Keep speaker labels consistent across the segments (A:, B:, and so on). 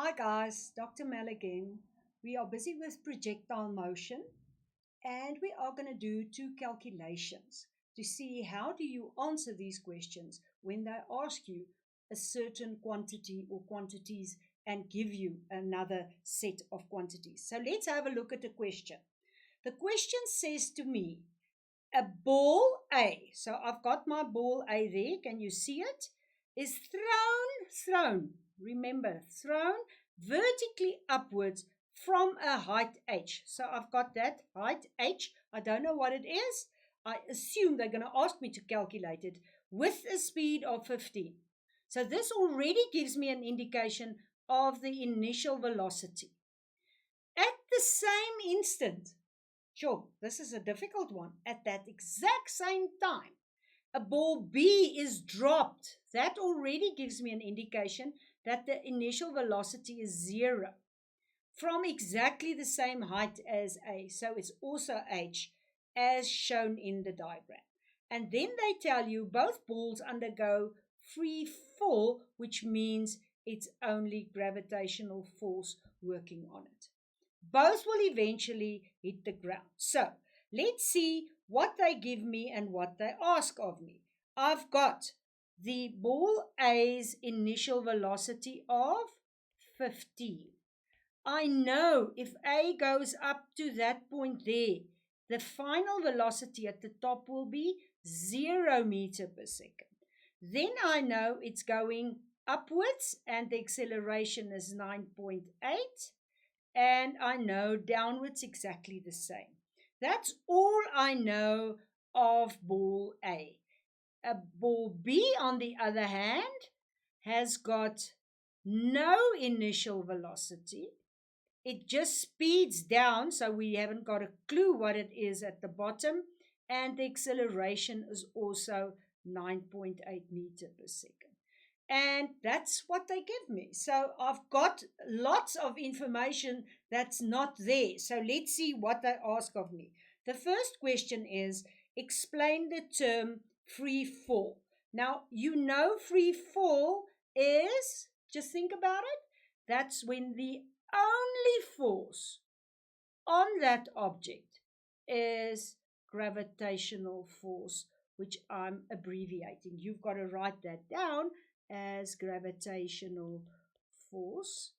A: Hi guys, Dr. Mel again. We are busy with projectile motion and we are going to do two calculations to see how do you answer these questions when they ask you a certain quantity or quantities and give you another set of quantities. So let's have a look at the question. The question says to me, a ball A, so I've got my ball A there, can you see it? Is thrown, remember, thrown vertically upwards from a height h. So I've got that height h. I don't know what it is. I assume they're going to ask me to calculate it with a speed of 15. So this already gives me an indication of the initial velocity. At the same instant, sure, this is a difficult one, at that exact same time, a ball B is dropped. That already gives me an indication that the initial velocity is 0 from exactly the same height as A. So it's also h, as shown in the diagram. And then they tell you both balls undergo free fall, which means it's only gravitational force working on it. Both will eventually hit the ground. So let's see what they give me and what they ask of me. I've got the ball A's initial velocity of 15. I know if A goes up to that point there, the final velocity at the top will be 0 meter per second. Then I know it's going upwards and the acceleration is 9.8, and I know downwards exactly the same. That's all I know of ball A. A ball B, on the other hand, has got no initial velocity. It just speeds down, so we haven't got a clue what it is at the bottom, and the acceleration is also 9.8 meter per second. And that's what they give me. So I've got lots of information that's not there. So let's see what they ask of me. The first question is, explain the term free fall. Now, you know free fall is, just think about it, that's when the only force on that object is gravitational force, which I'm abbreviating. You've got to write that down as gravitational force.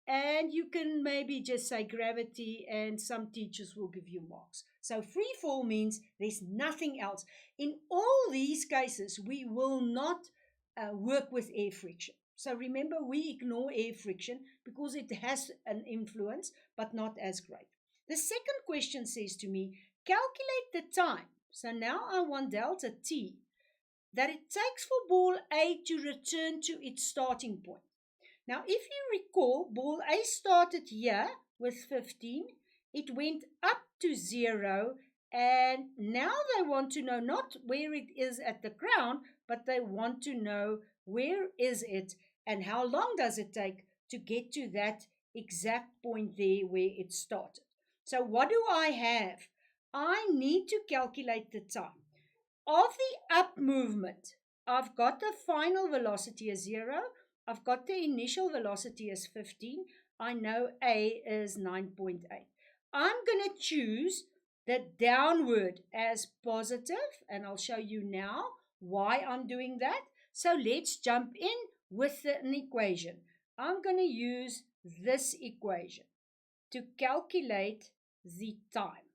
A: And you can maybe just say gravity, and some teachers will give you marks. So free fall means there's nothing else. In all these cases, we will not work with air friction. So remember, we ignore air friction because it has an influence, but not as great. The second question says to me, calculate the time. So now I want delta t that it takes for ball A to return to its starting point. Now, if you recall, ball A started here with 15. It went up to 0. And now they want to know not where it is at the ground, but they want to know where is it and how long does it take to get to that exact point there where it started. So what do I have? I need to calculate the time. Of the up movement, I've got the final velocity as 0. I've got the initial velocity as 15. I know A is 9.8. I'm going to choose the downward as positive, and I'll show you now why I'm doing that. So let's jump in with an equation. I'm going to use this equation to calculate the time.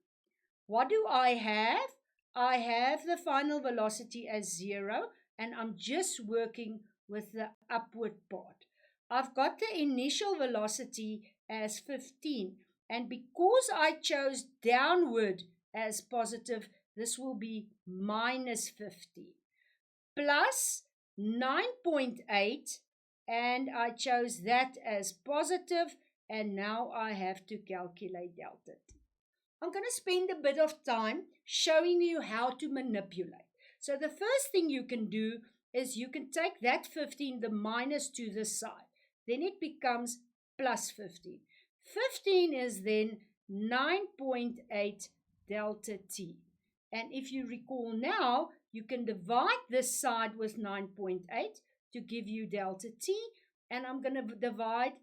A: What do I have? I have the final velocity as 0, and I'm just working with the upward part. I've got the initial velocity as 15, and because I chose downward as positive, this will be minus 15, plus 9.8, and I chose that as positive, and now I have to calculate delta t. I'm going to spend a bit of time showing you how to manipulate. So the first thing you can do is you can take that 15, the minus to the side. Then it becomes plus 15. 15 is then 9.8 delta t. And if you recall now, you can divide this side with 9.8 to give you delta t. And I'm going to divide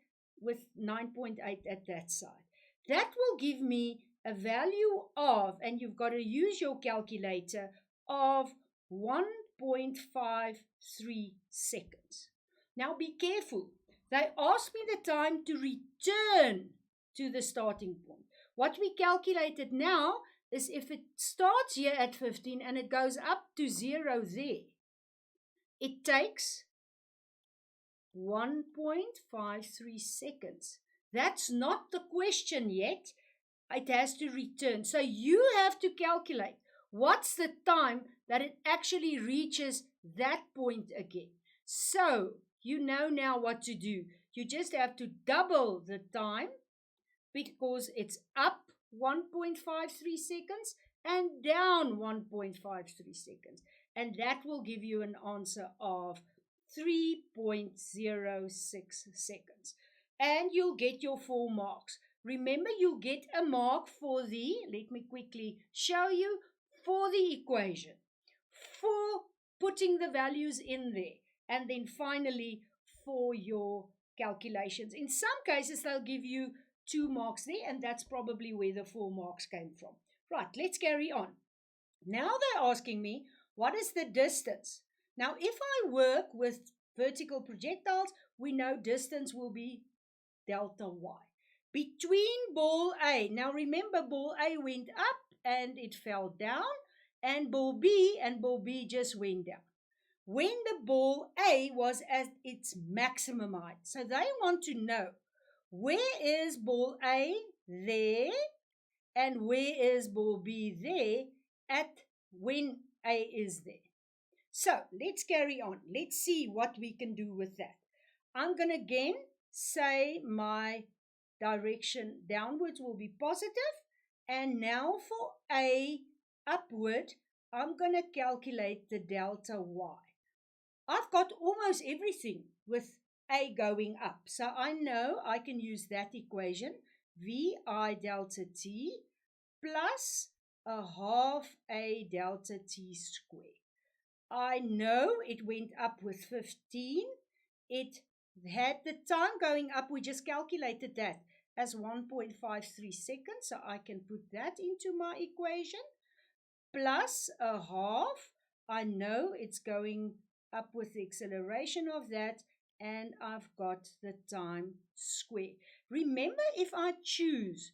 A: with 9.8 at that side. That will give me a value of, and you've got to use your calculator, of 1.53 seconds. Now be careful. They asked me the time to return to the starting point. What we calculated now is if it starts here at 15 and it goes up to 0 there, it takes 1.53 seconds. That's not the question yet. It has to return. So you have to calculate what's the time that it actually reaches that point again. So you know now what to do. You just have to double the time because it's up 1.53 seconds and down 1.53 seconds. And that will give you an answer of 3.06 seconds. And you'll get your 4 marks. Remember, you'll get a mark for the, let me quickly show you, for the equation, for putting the values in there, and then finally for your calculations. In some cases, they'll give you 2 marks there, and that's probably where the 4 marks came from. Right, let's carry on. Now they're asking me, what is the distance? Now, if I work with vertical projectiles, we know distance will be delta y. Between ball A, now remember ball A went up and it fell down, and ball B just went down. When the ball A was at its maximum height. So they want to know, where is ball A there and where is ball B there at when A is there. So let's carry on. Let's see what we can do with that. I'm going to again say my direction downwards will be positive. And now for A upward, I'm going to calculate the delta y. I've got almost everything with A going up. So I know I can use that equation, VI delta t plus a half A delta t squared. I know it went up with 15. It had the time going up. We just calculated that as 1.53 seconds. So I can put that into my equation. Plus a half. I know it's going up with the acceleration of that. And I've got the time squared. Remember, if I choose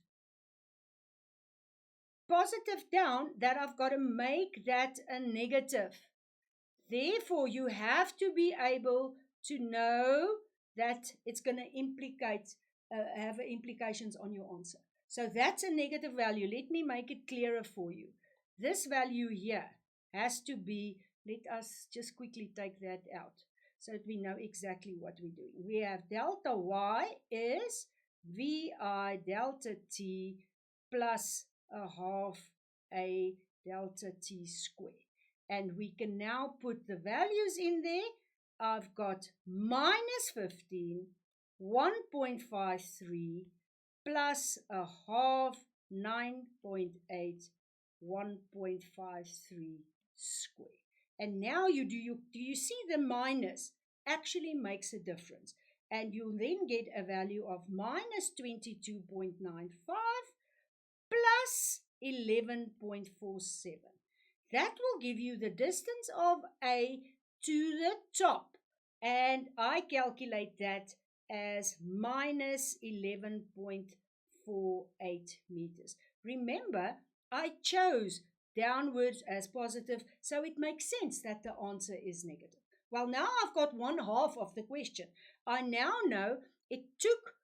A: positive down, that I've got to make that a negative. Therefore, you have to be able to know that it's going to have implications on your answer. So that's a negative value. Let me make it clearer for you. This value here has to be, let us just quickly take that out so that we know exactly what we're doing. We have delta y is VI delta t plus a half A delta t squared. And we can now put the values in there. I've got minus 15, 1.53, plus a half, 9.8, 1.53 squared. And now do you see the minus actually makes a difference? And you'll then get a value of minus 22.95 plus 11.47. That will give you the distance of A to the top. And I calculate that as minus 11.48 meters. Remember, I chose downwards as positive, so it makes sense that the answer is negative. Well, now I've got 1/2 of the question. I now know it took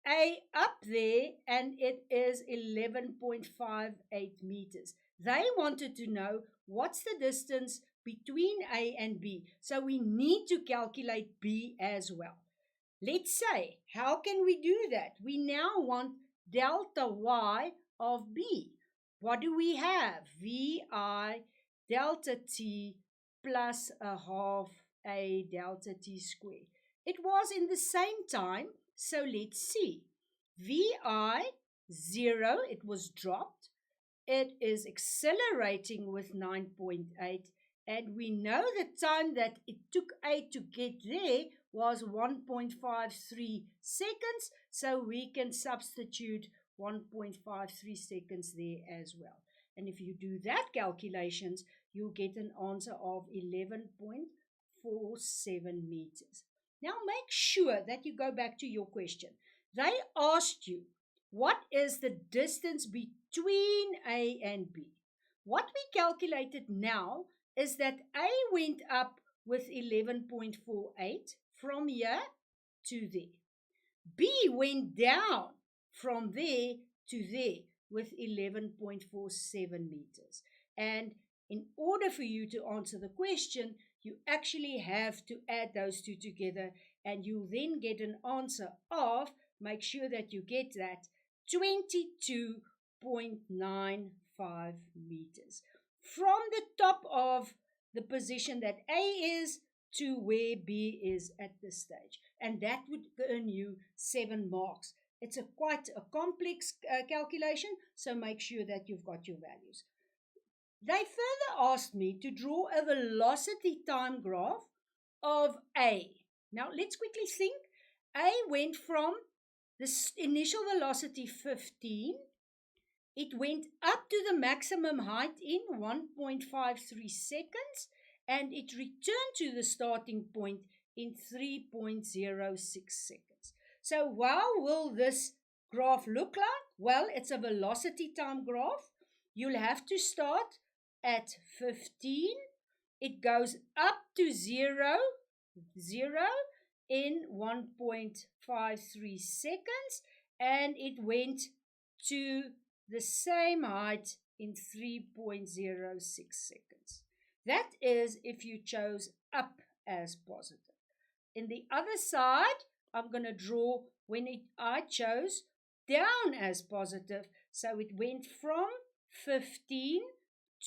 A: A up there and it is 11.58 meters. They wanted to know what's the distance between A and B. So we need to calculate B as well. Let's say, how can we do that? We now want delta y of B. What do we have? VI delta t plus a half A delta t squared. It was in the same time, so let's see. VI 0, it was dropped. It is accelerating with 9.8, and we know the time that it took A to get there was 1.53 seconds, so we can substitute 1.53 seconds there as well. And if you do that calculations, you'll get an answer of 11.47 meters. Now make sure that you go back to your question. They asked you, what is the distance between A and B? What we calculated now is that A went up with 11.48 from here to there. B went down from there to there with 11.47 meters. And in order for you to answer the question, you actually have to add those two together, and you then get an answer of, make sure that you get that, 22.95 meters. From the top of the position that A is to where B is at this stage. And that would earn you 7 marks. It's quite a complex calculation, so make sure that you've got your values. They further asked me to draw a velocity time graph of A. Now let's quickly think. A went from the initial velocity 15. It went up to the maximum height in 1.53 seconds, and it returned to the starting point in 3.06 seconds. So how will this graph look like? Well, it's a velocity time graph. You'll have to start at 15. It goes up to 0 in 1.53 seconds, and it went to the same height in 3.06 seconds. That is if you chose up as positive. In the other side, I'm going to draw when I chose down as positive. So it went from 15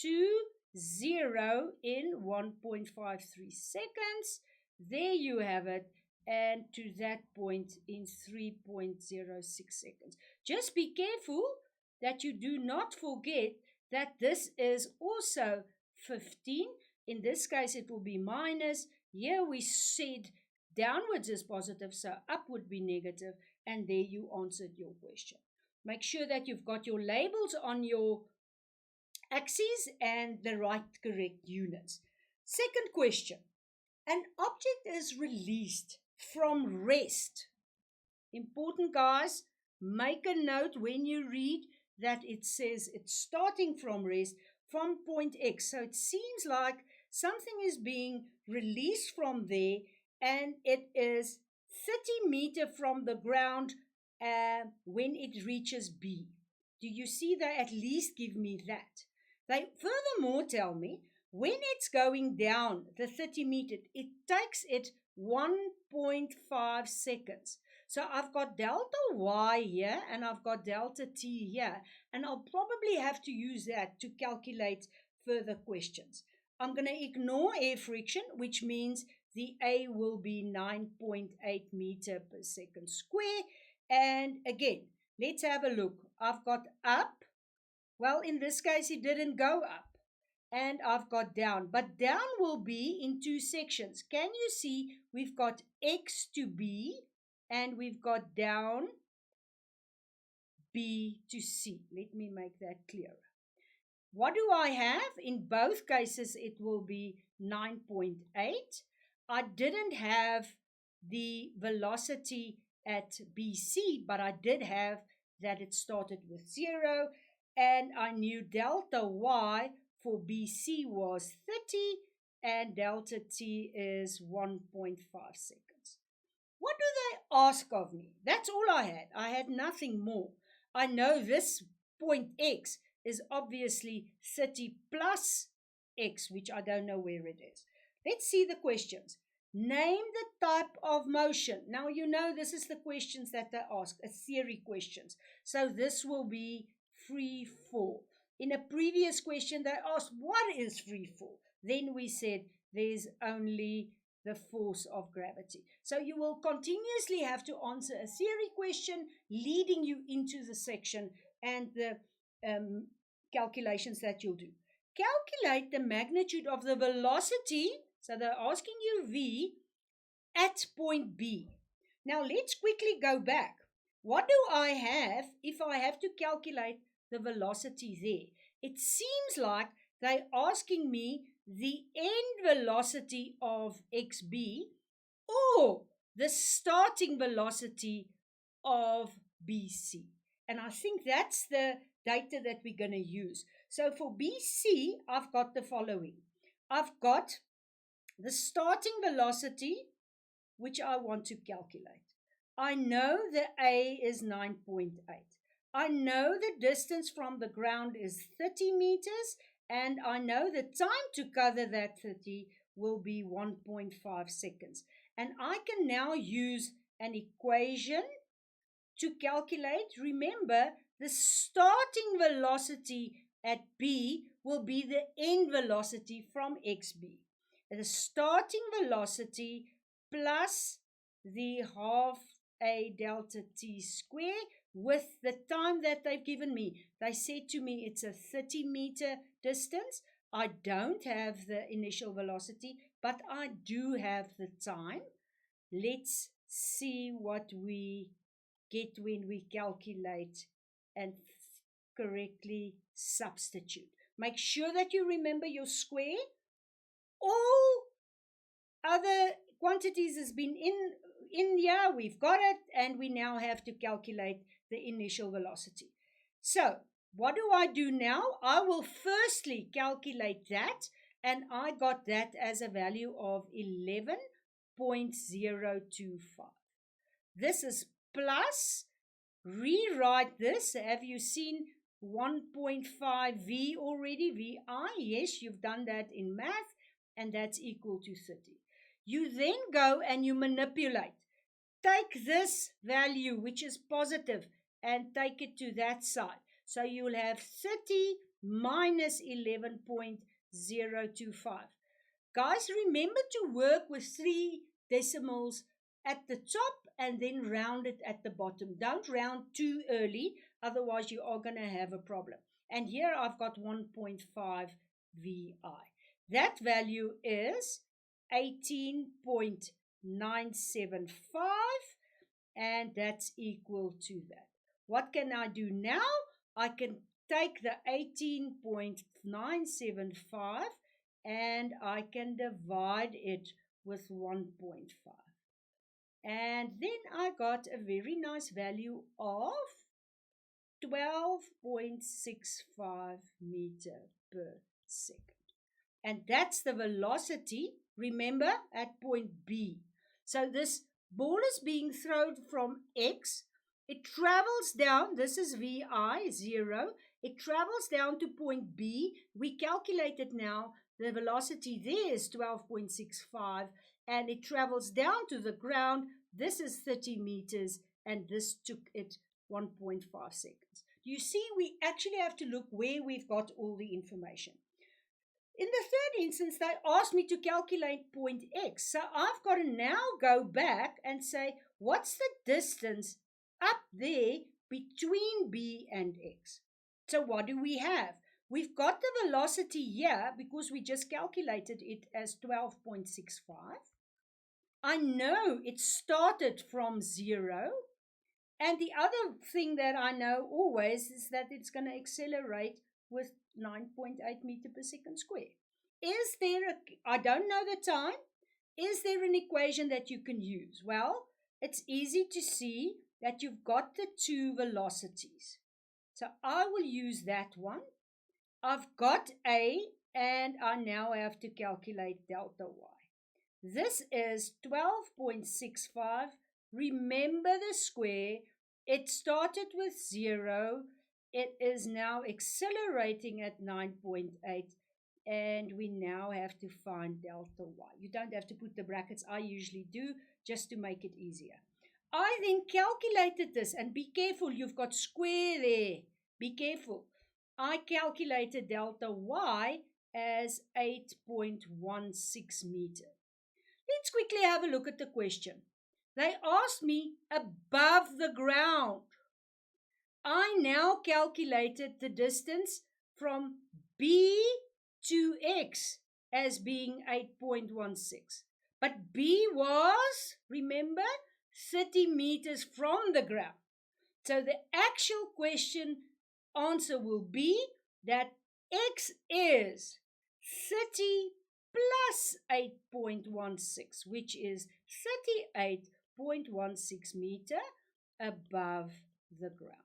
A: to 0 in 1.53 seconds. There you have it. And to that point in 3.06 seconds. Just be careful that you do not forget that this is also 15. In this case, it will be minus. Here we said downwards is positive, so up would be negative, and there you answered your question. Make sure that you've got your labels on your axes and the right correct units. Second question. An object is released from rest. Important, guys. Make a note when you read that it says it's starting from rest from point X. So it seems like something is being released from there, and it is 30 meters from the ground when it reaches B. Do you see? They at least give me that. They furthermore tell me when it's going down the 30 meters, it takes it 1.5 seconds. So I've got delta Y here and I've got delta T here, and I'll probably have to use that to calculate further questions. I'm going to ignore air friction, which means the A will be 9.8 meters per second square. And again, let's have a look. I've got up. Well, in this case, it didn't go up. And I've got down. But down will be in two sections. Can you see we've got X to B and we've got down B to C. Let me make that clearer. What do I have? In both cases, it will be 9.8. I didn't have the velocity at BC, but I did have that it started with 0. And I knew delta Y for BC was 30 and delta T is 1.5 seconds. What do they ask of me? That's all I had. I had nothing more. I know this point X is obviously 30 plus X, which I don't know where it is. Let's see the questions. Name the type of motion. Now, you know this is the questions that they ask, a theory questions. So this will be free fall. In a previous question, they asked, what is free fall? Then we said there's only the force of gravity. So you will continuously have to answer a theory question leading you into the section and the calculations that you'll do. Calculate the magnitude of the velocity. So they're asking you V at point B. Now let's quickly go back. What do I have if I have to calculate the velocity there? It seems like they're asking me the end velocity of xb or the starting velocity of BC. And I think that's the data that we're going to use. So for BC, I've got the following. I've got the starting velocity, which I want to calculate. I know the A is 9.8. I know the distance from the ground is 30 meters, and I know the time to cover that 30 will be 1.5 seconds. And I can now use an equation to calculate. Remember, the starting velocity at B will be the end velocity from XB. The starting velocity plus the half a delta t square with the time that they've given me. They said to me it's a 30-meter distance. I don't have the initial velocity, but I do have the time. Let's see what we get when we calculate and correctly substitute. Make sure that you remember your square. All other quantities has been in here. We've got it, and we now have to calculate the initial velocity. So what do I do now? I will firstly calculate that, and I got that as a value of 11.025. This is plus, rewrite this. Have you seen 1.5 V already? VI, yes, you've done that in math, and that's equal to 30. You then go and you manipulate. Take this value, which is positive, and take it to that side. So you'll have 30 minus 11.025. Guys, remember to work with 3 decimals at the top and then round it at the bottom. Don't round too early, otherwise you are going to have a problem. And here I've got 1.5 VI. That value is 18.975, and that's equal to that. What can I do now? I can take the 18.975 and I can divide it with 1.5. And then I got a very nice value of 12.65 meter per second. And that's the velocity, remember, at point B. So this ball is being thrown from X. It travels down, this is VI, 0. It travels down to point B. We calculated now, the velocity there is 12.65, and it travels down to the ground. This is 30 meters, and this took it 1.5 seconds. You see, we actually have to look where we've got all the information. In the third instance, they asked me to calculate point X. So I've got to now go back and say, what's the distance up there between B and X? So what do we have? We've got the velocity here because we just calculated it as 12.65. I know it started from 0. And the other thing that I know always is that it's going to accelerate with 9.8 meter per second square. Is there I don't know the time. Is there an equation that you can use? Well, it's easy to see that you've got the 2 velocities. So I will use that one. I've got A, and I now have to calculate delta Y. This is 12.65. Remember the square. It started with 0. It is now accelerating at 9.8. And we now have to find delta Y. You don't have to put the brackets. I usually do, just to make it easier. I then calculated this, and be careful, you've got square there. Be careful. I calculated delta Y as 8.16 meter. Let's quickly have a look at the question. They asked me above the ground. I now calculated the distance from B to X as being 8.16. But B was, remember, 30 meters from the ground. So the actual question answer will be that X is 30 plus 8.16, which is 38.16 meter above the ground.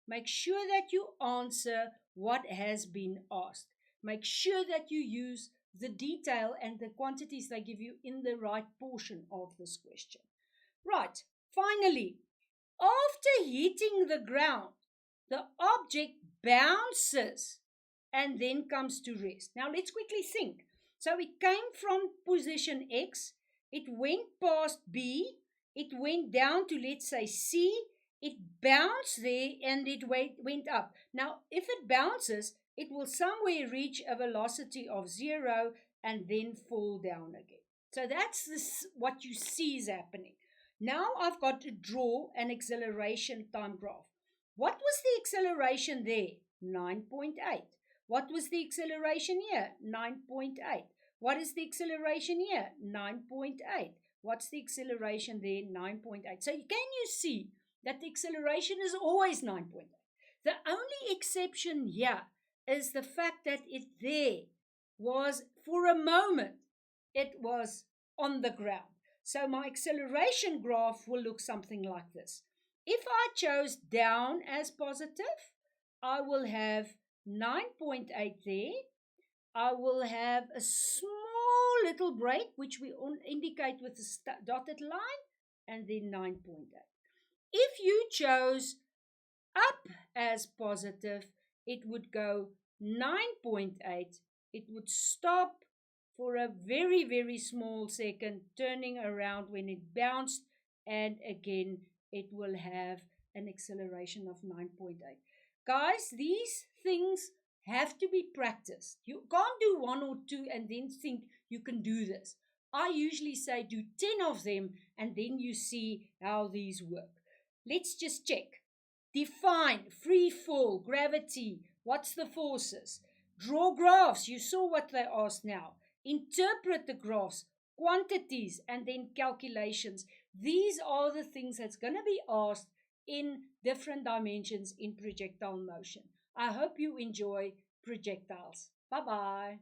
A: Make sure that you answer what has been asked. Make sure that you use the detail and the quantities they give you in the right portion of this question. Right, finally, after hitting the ground, the object bounces and then comes to rest. Now let's quickly think. So it came from position X, it went past B, it went down to, let's say, C, it bounced there and it went up. Now, if it bounces, it will somewhere reach a velocity of 0 and then fall down again. So that's what you see is happening. Now I've got to draw an acceleration time graph. What was the acceleration there? 9.8. What was the acceleration here? 9.8. What is the acceleration here? 9.8. What's the acceleration there? 9.8. So can you see that the acceleration is always 9.8? The only exception here is the fact that it there was, for a moment, it was on the ground. So my acceleration graph will look something like this. If I chose down as positive, I will have 9.8 there. I will have a small little break, which we indicate with the dotted line, and then 9.8. If you chose up as positive, it would go 9.8. It would stop for a very, very small second, turning around when it bounced, and again, it will have an acceleration of 9.8. Guys, these things have to be practiced. You can't do one or two and then think you can do this. I usually say do 10 of them and then you see how these work. Let's just check. Define free fall, gravity. What's the forces? Draw graphs. You saw what they asked now. Interpret the graphs, quantities, and then calculations. These are the things that's going to be asked in different dimensions in projectile motion. I hope you enjoy projectiles. Bye-bye.